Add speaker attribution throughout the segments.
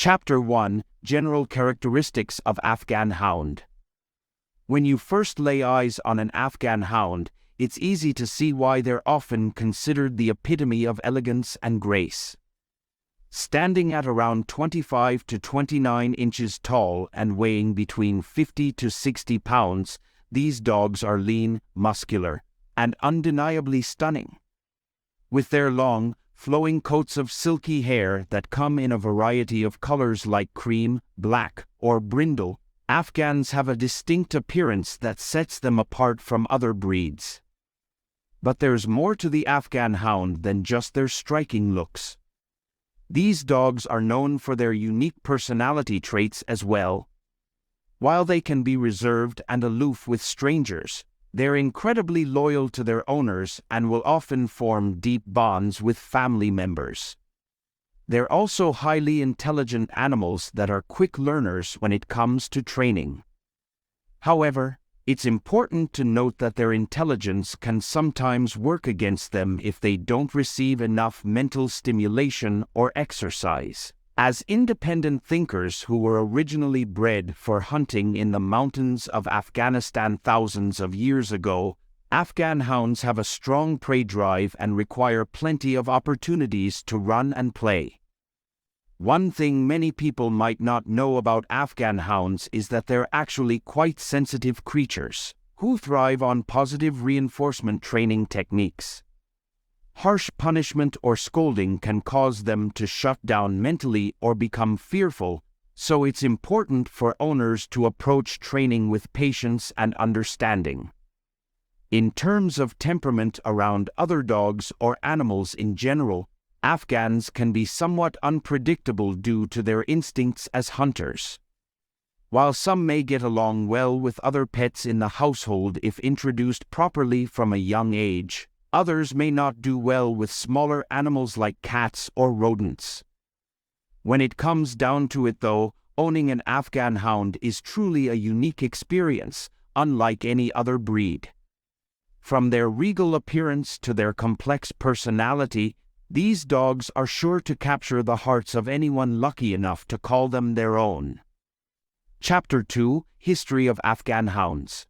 Speaker 1: Chapter 1: General Characteristics of Afghan Hound. When you first lay eyes on an Afghan Hound, it's easy to see why they're often considered the epitome of elegance and grace. Standing at around 25 to 29 inches tall and weighing between 50 to 60 pounds, these dogs are lean, muscular, and undeniably stunning. With their long, flowing coats of silky hair that come in a variety of colors like cream, black, or brindle, Afghans have a distinct appearance that sets them apart from other breeds. But there's more to the Afghan Hound than just their striking looks. These dogs are known for their unique personality traits as well. While they can be reserved and aloof with strangers, they're incredibly loyal to their owners and will often form deep bonds with family members. They're also highly intelligent animals that are quick learners when it comes to training. However, it's important to note that their intelligence can sometimes work against them if they don't receive enough mental stimulation or exercise. As independent thinkers who were originally bred for hunting in the mountains of Afghanistan thousands of years ago, Afghan hounds have a strong prey drive and require plenty of opportunities to run and play. One thing many people might not know about Afghan hounds is that they're actually quite sensitive creatures, who thrive on positive reinforcement training techniques. Harsh punishment or scolding can cause them to shut down mentally or become fearful, so it's important for owners to approach training with patience and understanding. In terms of temperament around other dogs or animals in general, Afghans can be somewhat unpredictable due to their instincts as hunters. While some may get along well with other pets in the household if introduced properly from a young age, others may not do well with smaller animals like cats or rodents. When it comes down to it though, owning an Afghan Hound is truly a unique experience, unlike any other breed. From their regal appearance to their complex personality, these dogs are sure to capture the hearts of anyone lucky enough to call them their own. Chapter 2: History of Afghan Hounds.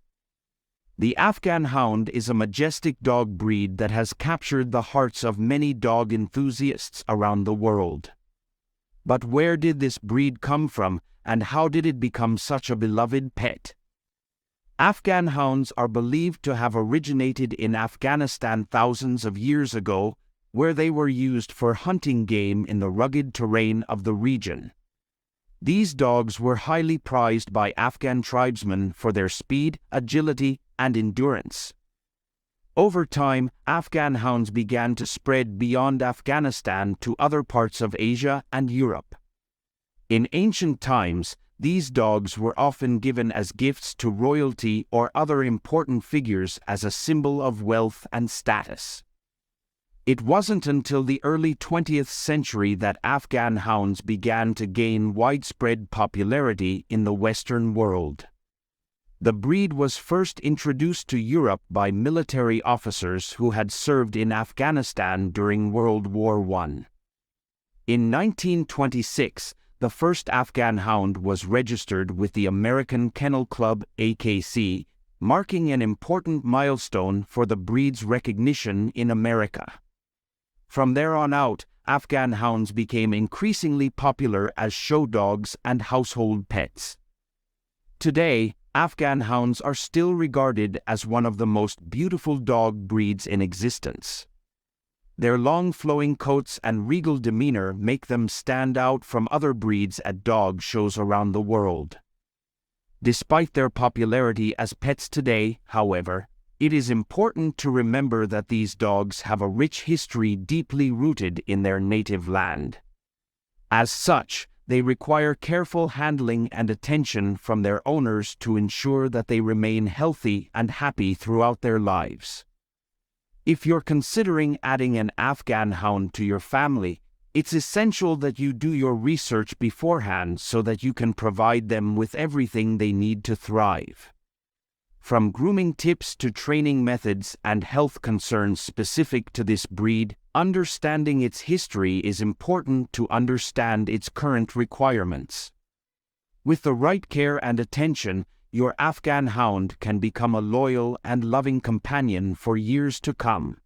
Speaker 1: The Afghan Hound is a majestic dog breed that has captured the hearts of many dog enthusiasts around the world. But where did this breed come from, and how did it become such a beloved pet? Afghan Hounds are believed to have originated in Afghanistan thousands of years ago, where they were used for hunting game in the rugged terrain of the region. These dogs were highly prized by Afghan tribesmen for their speed, agility, and endurance. Over time, Afghan hounds began to spread beyond Afghanistan to other parts of Asia and Europe. In ancient times, these dogs were often given as gifts to royalty or other important figures as a symbol of wealth and status. It wasn't until the early 20th century that Afghan hounds began to gain widespread popularity in the Western world. The breed was first introduced to Europe by military officers who had served in Afghanistan during World War I. In 1926, the first Afghan Hound was registered with the American Kennel Club (AKC), marking an important milestone for the breed's recognition in America. From there on out, Afghan hounds became increasingly popular as show dogs and household pets. Today, Afghan hounds are still regarded as one of the most beautiful dog breeds in existence. Their long flowing coats and regal demeanor make them stand out from other breeds at dog shows around the world. Despite their popularity as pets today, however, it is important to remember that these dogs have a rich history deeply rooted in their native land. As such, they require careful handling and attention from their owners to ensure that they remain healthy and happy throughout their lives. If you're considering adding an Afghan Hound to your family, it's essential that you do your research beforehand so that you can provide them with everything they need to thrive. From grooming tips to training methods and health concerns specific to this breed, understanding its history is important to understand its current requirements. With the right care and attention, your Afghan Hound can become a loyal and loving companion for years to come.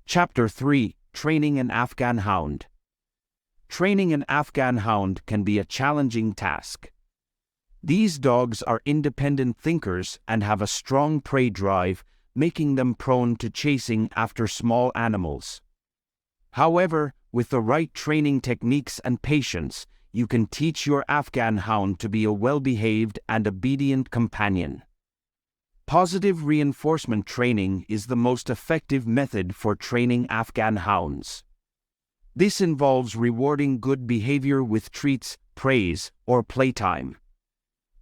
Speaker 1: Chapter 3: Training an Afghan Hound. Training an Afghan Hound can be a challenging task. These dogs are independent thinkers and have a strong prey drive, making them prone to chasing after small animals. However, with the right training techniques and patience, you can teach your Afghan Hound to be a well-behaved and obedient companion. Positive reinforcement training is the most effective method for training Afghan Hounds. This involves rewarding good behavior with treats, praise, or playtime.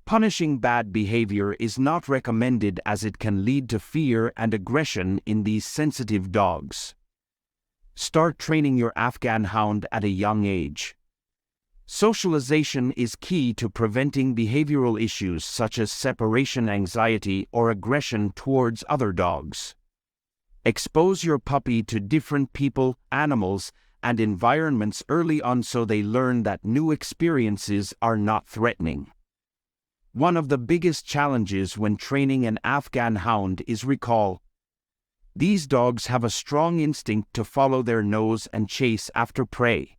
Speaker 1: Punishing bad behavior is not recommended as it can lead to fear and aggression in these sensitive dogs. Start training your Afghan Hound at a young age. Socialization is key to preventing behavioral issues such as separation anxiety or aggression towards other dogs. Expose your puppy to different people, animals, and environments early on so they learn that new experiences are not threatening. One of the biggest challenges when training an Afghan Hound is recall. These dogs have a strong instinct to follow their nose and chase after prey.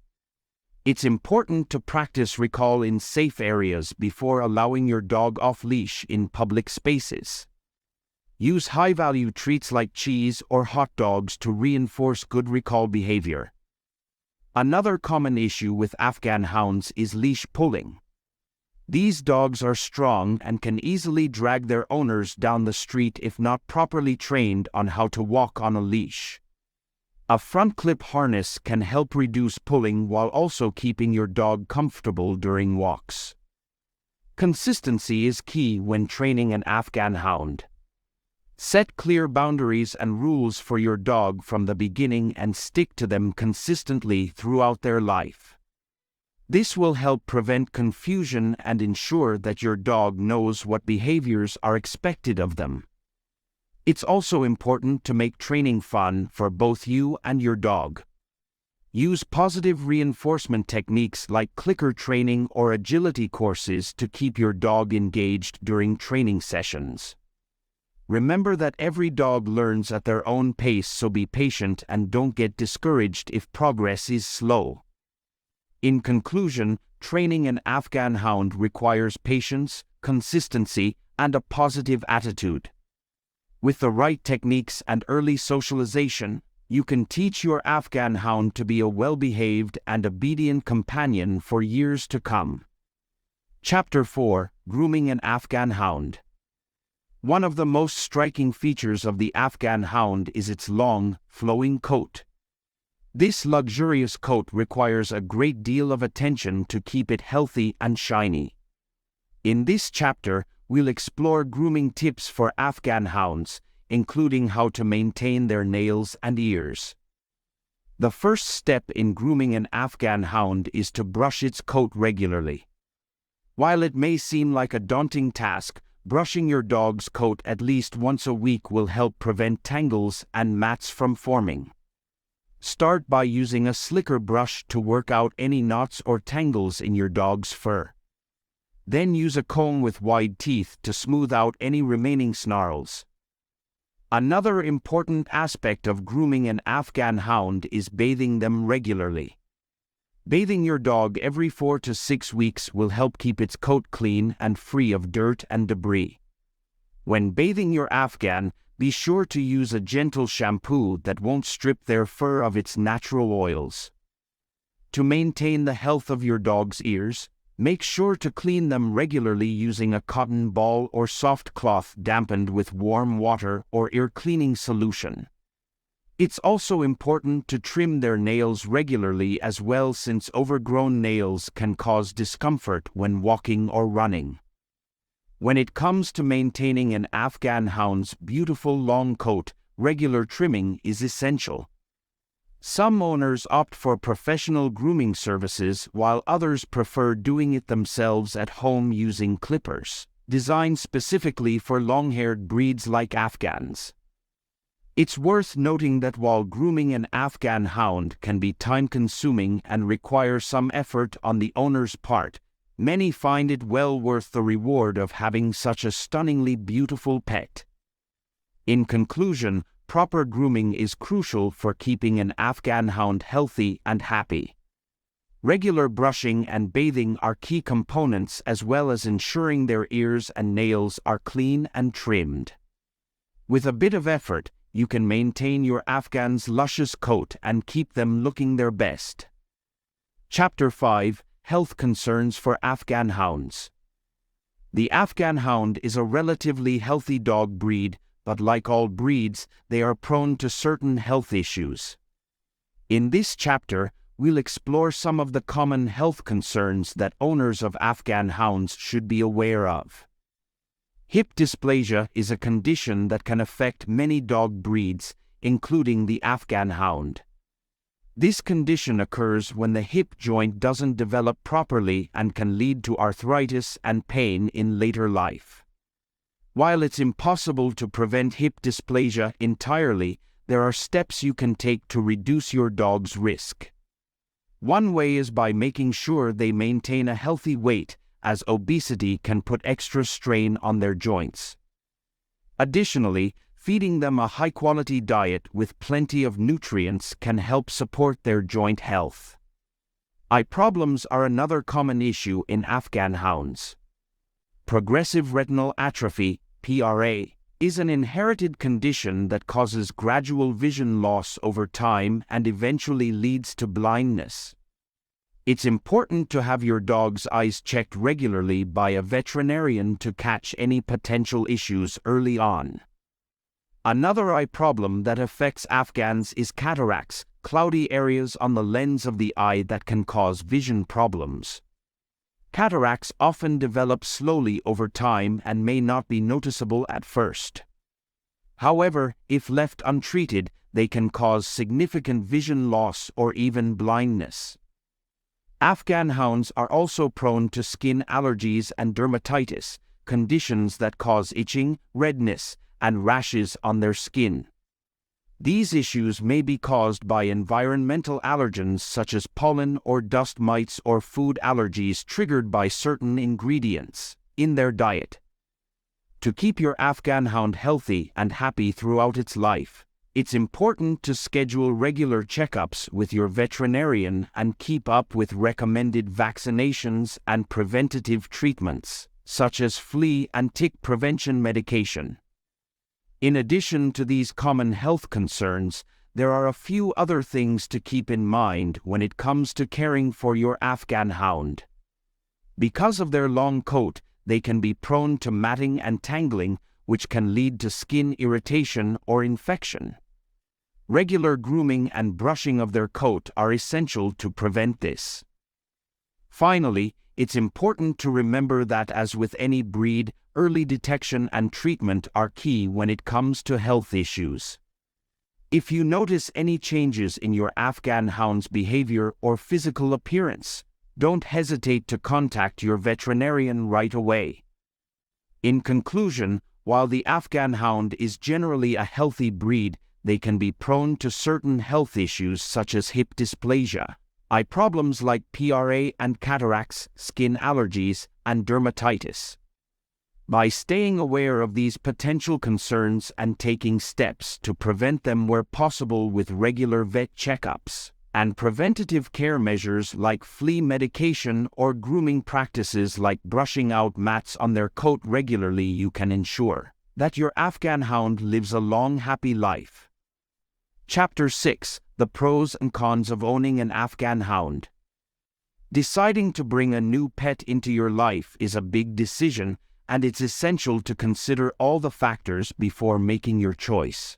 Speaker 1: It's important to practice recall in safe areas before allowing your dog off-leash in public spaces. Use high-value treats like cheese or hot dogs to reinforce good recall behavior. Another common issue with Afghan Hounds is leash pulling. These dogs are strong and can easily drag their owners down the street if not properly trained on how to walk on a leash. A front clip harness can help reduce pulling while also keeping your dog comfortable during walks. Consistency is key when training an Afghan Hound. Set clear boundaries and rules for your dog from the beginning and stick to them consistently throughout their life. This will help prevent confusion and ensure that your dog knows what behaviors are expected of them. It's also important to make training fun for both you and your dog. Use positive reinforcement techniques like clicker training or agility courses to keep your dog engaged during training sessions. Remember that every dog learns at their own pace, so be patient and don't get discouraged if progress is slow. In conclusion, training an Afghan Hound requires patience, consistency, and a positive attitude. With the right techniques and early socialization, you can teach your Afghan Hound to be a well-behaved and obedient companion for years to come. Chapter 4: Grooming an Afghan Hound. One of the most striking features of the Afghan Hound is its long, flowing coat. This luxurious coat requires a great deal of attention to keep it healthy and shiny. In this chapter, we'll explore grooming tips for Afghan Hounds, including how to maintain their nails and ears. The first step in grooming an Afghan Hound is to brush its coat regularly. While it may seem like a daunting task, brushing your dog's coat at least once a week will help prevent tangles and mats from forming. Start by using a slicker brush to work out any knots or tangles in your dog's fur. Then use a comb with wide teeth to smooth out any remaining snarls. Another important aspect of grooming an Afghan Hound is bathing them regularly. Bathing your dog every 4 to 6 weeks will help keep its coat clean and free of dirt and debris. When bathing your Afghan, be sure to use a gentle shampoo that won't strip their fur of its natural oils. To maintain the health of your dog's ears, make sure to clean them regularly using a cotton ball or soft cloth dampened with warm water or ear cleaning solution. It's also important to trim their nails regularly as well, since overgrown nails can cause discomfort when walking or running. When it comes to maintaining an Afghan Hound's beautiful long coat, regular trimming is essential. Some owners opt for professional grooming services while others prefer doing it themselves at home using clippers. designed specifically for long-haired breeds like Afghans. It's worth noting that while grooming an Afghan hound can be time-consuming and require some effort on the owner's part, many find it well worth the reward of having such a stunningly beautiful pet. In conclusion, proper grooming is crucial for keeping an Afghan hound healthy and happy. Regular brushing and bathing are key components, as well as ensuring their ears and nails are clean and trimmed. With a bit of effort, you can maintain your Afghan's luscious coat and keep them looking their best. Chapter 5: Health Concerns for Afghan Hounds. The Afghan Hound is a relatively healthy dog breed, but like all breeds, they are prone to certain health issues. In this chapter, we'll explore some of the common health concerns that owners of Afghan Hounds should be aware of. Hip dysplasia is a condition that can affect many dog breeds, including the Afghan Hound. This condition occurs when the hip joint doesn't develop properly and can lead to arthritis and pain in later life. While it's impossible to prevent hip dysplasia entirely, there are steps you can take to reduce your dog's risk. One way is by making sure they maintain a healthy weight, as obesity can put extra strain on their joints. Additionally, feeding them a high-quality diet with plenty of nutrients can help support their joint health. Eye problems are another common issue in Afghan Hounds. Progressive retinal atrophy, PRA, is an inherited condition that causes gradual vision loss over time and eventually leads to blindness. It's important to have your dog's eyes checked regularly by a veterinarian to catch any potential issues early on. Another eye problem that affects Afghans is cataracts, cloudy areas on the lens of the eye that can cause vision problems. Cataracts often develop slowly over time and may not be noticeable at first. However, if left untreated, they can cause significant vision loss or even blindness. Afghan Hounds are also prone to skin allergies and dermatitis, conditions that cause itching, redness, and rashes on their skin. These issues may be caused by environmental allergens such as pollen or dust mites or food allergies triggered by certain ingredients in their diet. To keep your Afghan Hound healthy and happy throughout its life, it's important to schedule regular checkups with your veterinarian and keep up with recommended vaccinations and preventative treatments, such as flea and tick prevention medication. In addition to these common health concerns, there are a few other things to keep in mind when it comes to caring for your Afghan Hound. Because of their long coat, they can be prone to matting and tangling, which can lead to skin irritation or infection. Regular grooming and brushing of their coat are essential to prevent this. Finally, it's important to remember that, as with any breed, early detection and treatment are key when it comes to health issues. If you notice any changes in your Afghan Hound's behavior or physical appearance, don't hesitate to contact your veterinarian right away. In conclusion, while the Afghan Hound is generally a healthy breed, they can be prone to certain health issues such as hip dysplasia, eye problems like PRA and cataracts, skin allergies, and dermatitis. By staying aware of these potential concerns and taking steps to prevent them where possible with regular vet checkups and preventative care measures like flea medication or grooming practices like brushing out mats on their coat regularly, you can ensure that your Afghan Hound lives a long, happy life. Chapter 6: The Pros and Cons of Owning an Afghan Hound. Deciding to bring a new pet into your life is a big decision, and it's essential to consider all the factors before making your choice.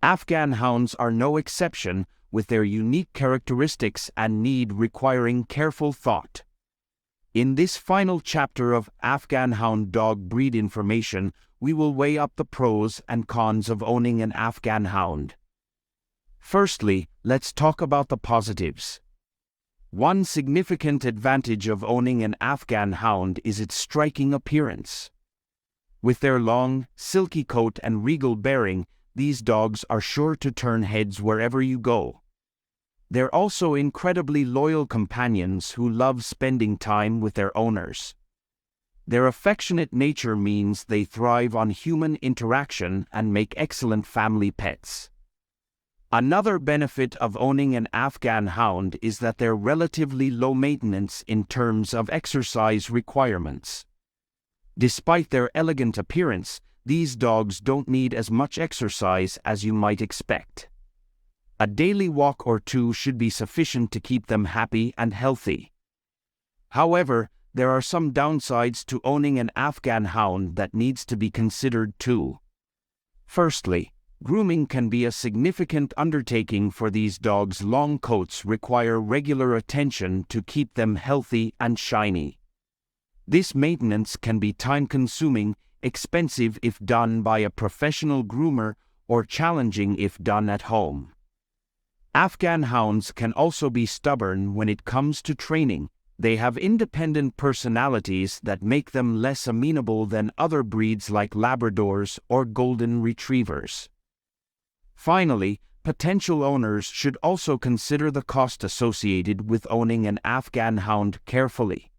Speaker 1: Afghan Hounds are no exception, with their unique characteristics and need requiring careful thought. In this final chapter of Afghan Hound dog breed information, we will weigh up the pros and cons of owning an Afghan Hound. Firstly, let's talk about the positives. One significant advantage of owning an Afghan Hound is its striking appearance. With their long, silky coat and regal bearing, these dogs are sure to turn heads wherever you go. They're also incredibly loyal companions who love spending time with their owners. Their affectionate nature means they thrive on human interaction and make excellent family pets. Another benefit of owning an Afghan Hound is that they're relatively low maintenance in terms of exercise requirements. Despite their elegant appearance, these dogs don't need as much exercise as you might expect. A daily walk or two should be sufficient to keep them happy and healthy. However, there are some downsides to owning an Afghan Hound that needs to be considered too. Firstly, grooming can be a significant undertaking for these dogs. Long coats require regular attention to keep them healthy and shiny. This maintenance can be time-consuming, expensive if done by a professional groomer, or challenging if done at home. Afghan Hounds can also be stubborn when it comes to training. They have independent personalities that make them less amenable than other breeds like Labradors or Golden Retrievers. Finally, potential owners should also consider the cost associated with owning an Afghan Hound carefully.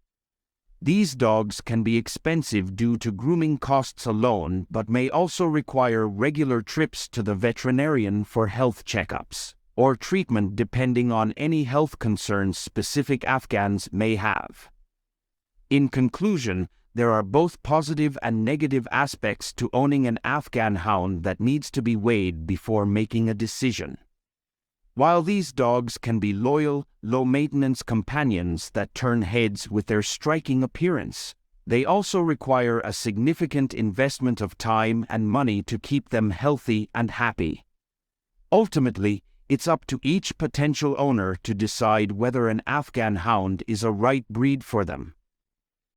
Speaker 1: These dogs can be expensive due to grooming costs alone, but may also require regular trips to the veterinarian for health checkups or treatment depending on any health concerns specific Afghans may have. In conclusion, there are both positive and negative aspects to owning an Afghan Hound that needs to be weighed before making a decision. While these dogs can be loyal, low-maintenance companions that turn heads with their striking appearance, they also require a significant investment of time and money to keep them healthy and happy. Ultimately, it's up to each potential owner to decide whether an Afghan Hound is a right breed for them.